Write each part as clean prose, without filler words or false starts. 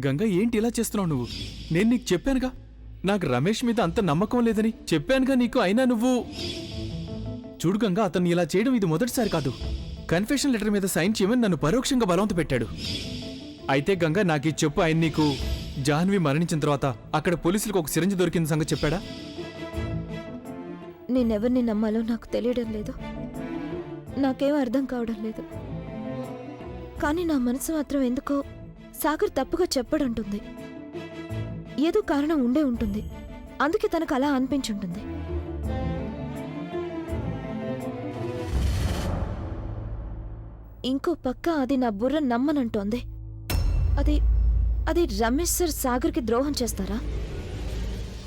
గంగా ఏంటి ఇలా చేస్తున్నావు నువ్వు? నేను నీకు చెప్పానుగా నాకు రమేష్ మీద అంత నమ్మకం లేదని చెప్పానుగా నీకు. అయినా నువ్వు చూడు గంగా, అతన్ని ఇలా చేయడం ఇది మొదటిసారి కాదు. కన్ఫెషన్ లెటర్ మీద సైన్ చేయమని నన్ను పరోక్షంగా బలవంత పెట్టాడు. అయితే గంగా నాకు ఇది చెప్పు, ఆయన నీకు జాహ్నవి మరణించిన తర్వాత అక్కడ పోలీసులకు ఒక సిరంజి దొరికిన సంగతి చెప్పాడా? నేనెవరిని నమ్మాలో నాకు తెలియడం లేదు. నాకేం అర్థం కావడం లేదు. కానీ నా మనసు మాత్రం ఎందుకో సాగర్ తప్పుగా చెప్పడంటుంది. ఏదో కారణం ఉండే ఉంటుంది. అందుకే తనకు అలా అనిపించుంటుంది. ఇంకో పక్క అది నా బుర్ర నమ్మనంటోంది. అది రమేష్ సార్ సాగర్కి ద్రోహం చేస్తారా?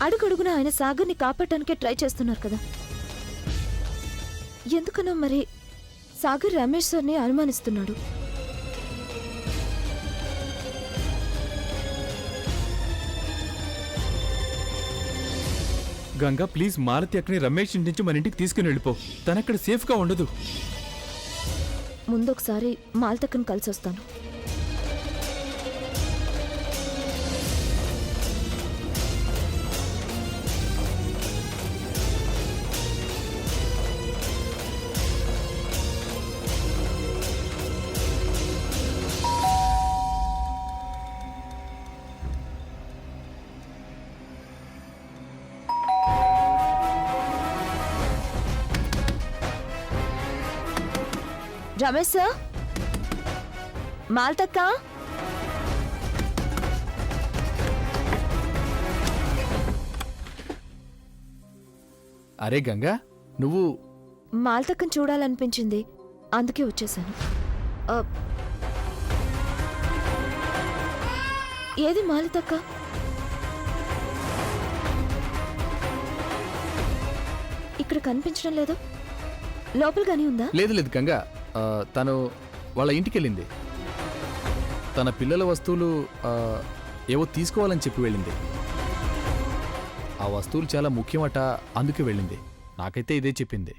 అడుగడుగున ఆయన సాగర్ని కాపాడటానికే ట్రై చేస్తున్నారు కదా. ఎందుకనో మరి సాగర్ రమేష్ సార్ని అనుమానిస్తున్నాడు. గంగా ప్లీజ్, మాలతి అక్కని రమేష్ ఇంటి నుంచి మన ఇంటికి తీసుకుని వెళ్ళిపో. తనక్కడ సేఫ్గా ఉండదు. ముందొకసారి మాల్తక్కని కలిసి వస్తాను. రమేష్ సార్, మాల్తక్క. అరే గంగా, నువ్వు మాల్తక్కని చూడాలనిపించింది, అందుకే వచ్చేసాను. ఏది మాలతక్క? ఇక్కడ కనిపించడం లేదు. లోపలగానే ఉందా? లేదు లేదు గంగా, తను వాళ్ళ ఇంటికి వెళ్ళింది. తన పిల్లల వస్తువులు ఏవో తీసుకోవాలని చెప్పి వెళ్ళింది. ఆ వస్తువులు చాలా ముఖ్యమట, అందుకే వెళ్ళింది. నాకైతే ఇదే చెప్పింది.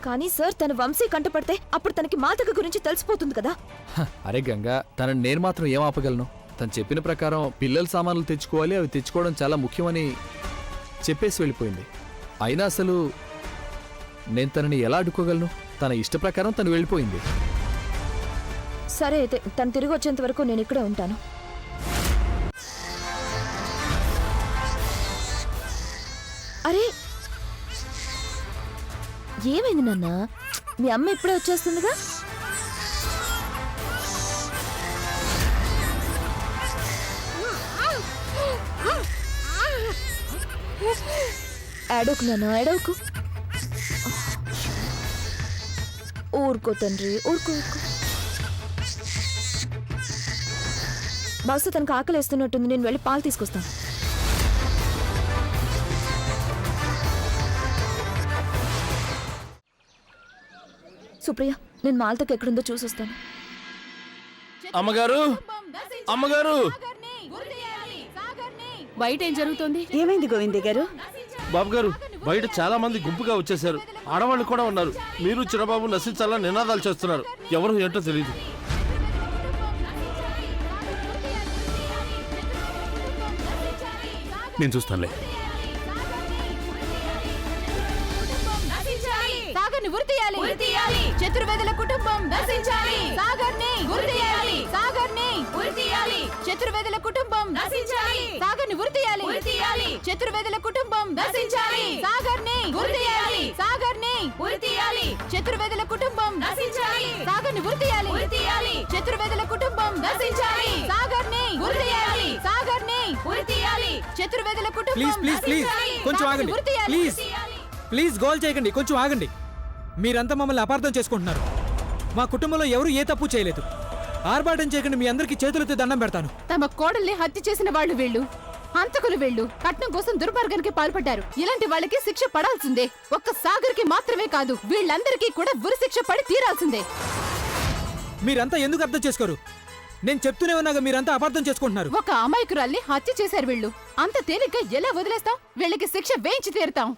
కానీ సార్, తన వంశీ కంటపడితే అప్పుడు తనకి మాతక గురించి తెలిసిపోతుంది కదా. అరే గంగా, తనని నేను మాత్రం ఏం ఆపగలను? తను చెప్పిన ప్రకారం పిల్లల సామాన్లు తెచ్చుకోవాలి, అవి తెచ్చుకోవడం చాలా ముఖ్యమని చెప్పేసి వెళ్ళిపోయింది. అయినా అసలు నేను తనని ఎలా అడ్డుకోగలను? తన ఇష్ట ప్రకారం తను వెళ్ళిపోయింది. సరే అయితే తను తిరిగి వచ్చేంత వరకు నేను ఇక్కడే ఉంటాను. అరే ఏమైంది నాన్న? మీ అమ్మ ఇప్పుడే వచ్చేస్తుందిగా. ఏడోకు నాన్న, ఏడోకు. ఊరుకో తండ్రి, ఊరుకో ఊరుకో. బహుశా తనకు ఆకలేస్తున్నట్టుంది. నేను వెళ్ళి పాలు తీసుకొస్తాను. సుప్రియ, నేను మాల్తకి ఎక్కడుందో చూసొస్తాను. అమ్మగారు, అమ్మగారు, బయట ఏం జరుగుతోంది? ఏమైంది గోవిందే గారు? బాబు గారు, బయట చాలా మంది గుంపుగా వచ్చేసారు. ఆడవాళ్ళు కూడా ఉన్నారు. మీరు చిన్నబాబు నశించాలని నినాదాలు చేస్తున్నారు. ఎవరు ఏంటో తెలియదు. నేను చూస్తానులే. సాగర్ని ఉరితీయాలి, ఉరితీయాలి. చతుర్వేదుల కుటుంబం నశించాలి. సాగర్ని ఉరితీయాలి, సాగర్ని ఉరితీయాలి. చతుర్వేదుల కుటుంబం నశించాలి. సాగర్ని ఉరితీయాలి, ఉరితీయాలి. చతుర్వేదుల కుటుంబం నశించాలి. సాగర్ని ఉరితీయాలి, సాగర్ని ఉరితీయాలి. చతుర్వేదుల కుటుంబం నశించాలి. సాగర్ని ఉరితీయాలి, ఉరితీయాలి. చతుర్వేదుల కుటుంబం నశించాలి. సాగర్ని ఉరితీయాలి, సాగర్ని ఉరితీయాలి. చతుర్వేదుల కుటుంబం ప్లీజ్ ప్లీజ్ ప్లీజ్ కొంచెం ఆగండి. ప్లీజ్ ప్లీజ్ గోల్ చేయకండి, కొంచెం ఆగండి. మీరంతా మమ్మల్ని అపార్థం చేసుకుంటున్నారు. మా కుటుంబంలో ఎవరు ఏ తప్పు చేయలేదు. ఆర్భాటం చేయకండి. మీ అందరికీ చేతులెత్తి దండం పెడతాను. తమ కోడల్ని హత్య చేసిన వాళ్ళు వీళ్ళు, హంతకులు వీళ్ళు. కట్నం కోసం దుర్మార్గానికి పాల్పడ్డారు. ఇలాంటి వాళ్ళకి శిక్ష పడాల్సిందే. ఒక్క సాగర్కి మాత్రమే కాదు, వీళ్ళందరికీ కూడా ఉరి శిక్ష పడి తీరాల్సిందే. మీరంతా ఎందుకు అర్థం చేసుకోరు? నేను చెప్తూనే ఉన్నాగా, మీరంతా అపార్థం చేసుకుంటున్నారు. ఒక అమాయకురాల్ని హత్య చేశారు వీళ్ళు. అంత తేలిగ్గా ఎలా వదిలేస్తాం? వీళ్ళకి శిక్ష వేయించి తీరుతాం.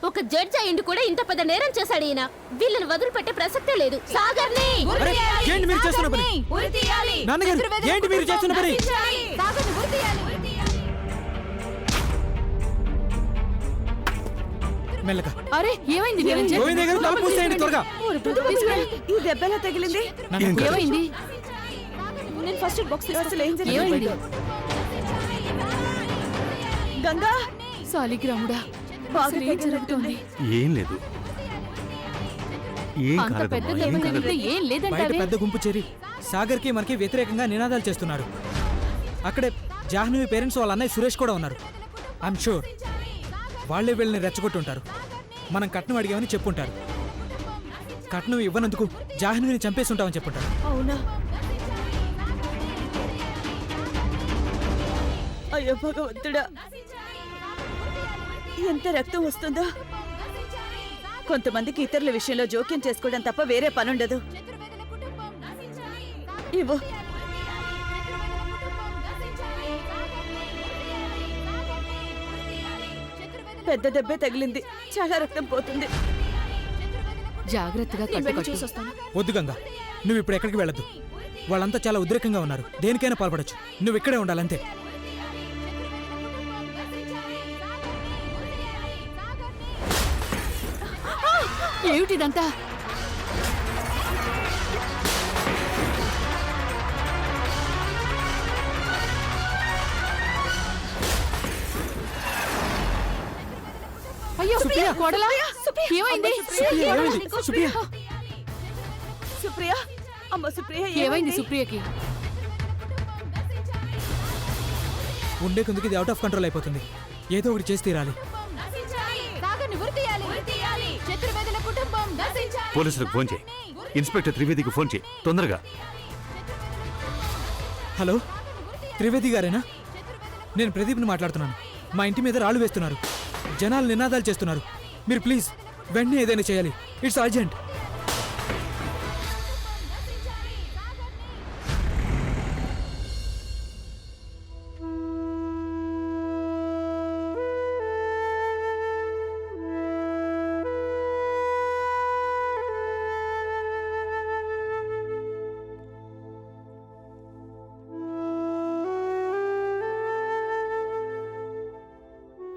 ఒక జడ్జ్ అయ్యిండు కూడా ఇంత పెద్ద నేరం చేశాడు ఈయన. వీళ్ళని వదిలిపెట్టే ప్రసక్తే లేదు. సాగర్ని అరే, ఏంటి మీరు చేస్తున్న పని? నాన్నగారు, ఏంటి మీరు చేస్తున్న పని? మెల్లగా. అరే ఏమైంది నిరంజన్? గోవిందయ్య గారు, తలుపు మూసేయండి త్వరగా. ఈ దెబ్బలా తగిలింది. ఏమైంది? నేను ఫస్ట్ ఎయిడ్ బాక్స్ ఏమైంది? గంగా సాలిగ్రాముడా, అసలు ఏం జరుగుతోంది? ఏం లేదు, ఏం అంత పెద్ద కాదమ్మా, దెబ్బ ఏం తగిలితే కాదు. ఏం బయట లేదంటావే? పెద్ద గుంపు చేరి సాగర్కి మనకి వ్యతిరేకంగా నినాదాలు చేస్తున్నారు. అక్కడే జాహ్నవి పేరెంట్స్ వాళ్ళ అన్నయ్య సురేష్ కూడా ఉన్నారు. ఐఎమ్ షూర్ వాళ్ళే వీళ్ళని రెచ్చగొట్టుంటారు. మనం కట్నం అడిగామని చెప్పుంటారు. కట్నం ఇవ్వనందుకు జాహ్నవిని చంపేసి ఉంటామని చెప్పుంటారు. అవునా? అయ్యో భగవంతుడా, ఎంత రక్తం వస్తుందో. కొంతమందికి ఇతరుల విషయంలో జోక్యం చేసుకోవడం తప్ప వేరే పనుండదు. ఇవ్వు. పెద్ద దెబ్బే తగిలింది, చాలా రక్తం పోతుంది. జాగ్రత్తగా కట్టు. వద్దు గంగా, నువ్వు ఇప్పుడు ఎక్కడికి వెళ్ళొద్దు. వాళ్ళంతా చాలా ఉద్రేకంగా ఉన్నారు. దేనికైనా పాల్పడచ్చు. నువ్వు ఇక్కడే ఉండాలంతే. ఏమిటిదంతా? అయ్యో కోడలా, ఏమైంది? సుప్రియ, సుప్రియ, అమ్మ సుప్రియ, ఏమైంది సుప్రియకి? ఉండే కొందుకు ఇది అవుట్ ఆఫ్ కంట్రోల్ అయిపోతుంది. ఏదో ఒకటి చేసి తీరాలి. పోలీసులకు ఫోన్ చేయి, ఇన్స్పెక్టర్ త్రివేదికి ఫోన్ చేయి తొందరగా. హలో, త్రివేది గారేనా? నేను ప్రదీప్ని మాట్లాడుతున్నాను. మా ఇంటి మీద రాళ్ళు వేస్తున్నారు, జనాలు నినాదాలు చేస్తున్నారు. మీరు ప్లీజ్ వెంటనే ఏదైనా చేయాలి. It's urgent.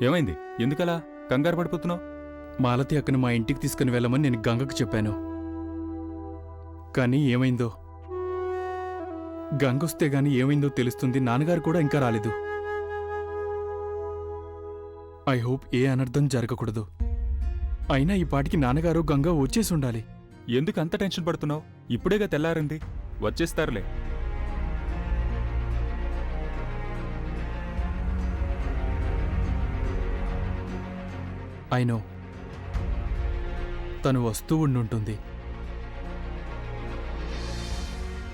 ఏమైంది? ఎందుకలా కంగారు పడిపోతున్నావు? మాలతి అక్కను మా ఇంటికి తీసుకుని వెళ్ళమని నేను గంగకు చెప్పాను. కానీ ఏమైందో, గంగొస్తే గాని ఏమైందో తెలుస్తుంది. నాన్నగారు కూడా ఇంకా రాలేదు. ఐ హోప్ ఏ అనర్థం జరగకూడదు. అయినా ఈ పాటికి నాన్నగారు గంగ వచ్చేసి ఉండాలి. ఎందుకు అంత టెన్షన్ పడుతున్నావు? ఇప్పుడేగా తెల్లారింది, వచ్చేస్తారులే. ఐ నో, తను వస్తూ ఉండుంటుంది.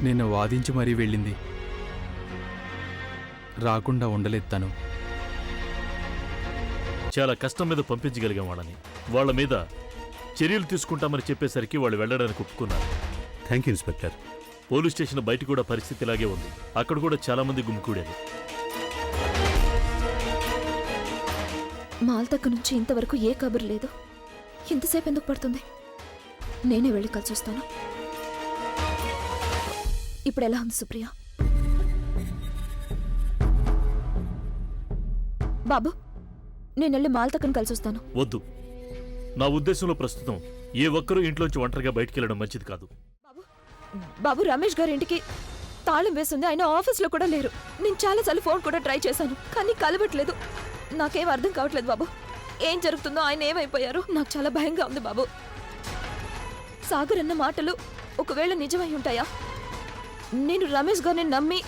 నిన్న వాదించి మరీ వెళ్ళింది. రాకుండా ఉండలేదు తను. చాలా కష్టం మీద పంపించగలిగాం వాళ్ళని. వాళ్ళ మీద చర్యలు తీసుకుంటామని చెప్పేసరికి వాళ్ళు వెళ్ళడానికి ఒప్పుకున్నారు. Thank you inspector. Police station బయట కూడా పరిస్థితి ఇలాగే ఉంది. అక్కడ కూడా చాలా మంది గుమికూడారు. మాల్తక్క నుంచి ఇంతవరకు ఏ కబురు లేదు. ఇంతసేపు ఎందుకు పడుతుంది? నేనే వెళ్ళి కలిసి వస్తాను. ఇప్పుడు ఎలా ఉంది సుప్రియ? బాబు, నేను వెళ్ళి మాల్తక్కను కలిసి వస్తాను. వద్దు, నా ఉద్దేశంలో ప్రస్తుతం ఏ ఒక్కరూ ఇంట్లోంచి ఒంటరిగా బయటికెళ్ళడం మంచిది కాదు. బాబు, రమేష్ గారి ఇంటికి తాళం వేసింది. ఆయన ఆఫీస్లో కూడా లేరు. నేను చాలాసార్లు ఫోన్ కూడా ట్రై చేశాను, కానీ కలవట్లేదు. నాకేం అర్థం కావట్లేదు బాబు. ఏం జరుగుతుందో, ఆయన ఏమైపోయారు? నాకు చాలా భయంగా ఉంది బాబు. సాగర్ అన్న మాటలు ఒకవేళ నిజమై ఉంటాయా? నేను రమేష్ గారిని నమ్మి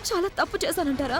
చాలా తప్పు చేశానంటారా?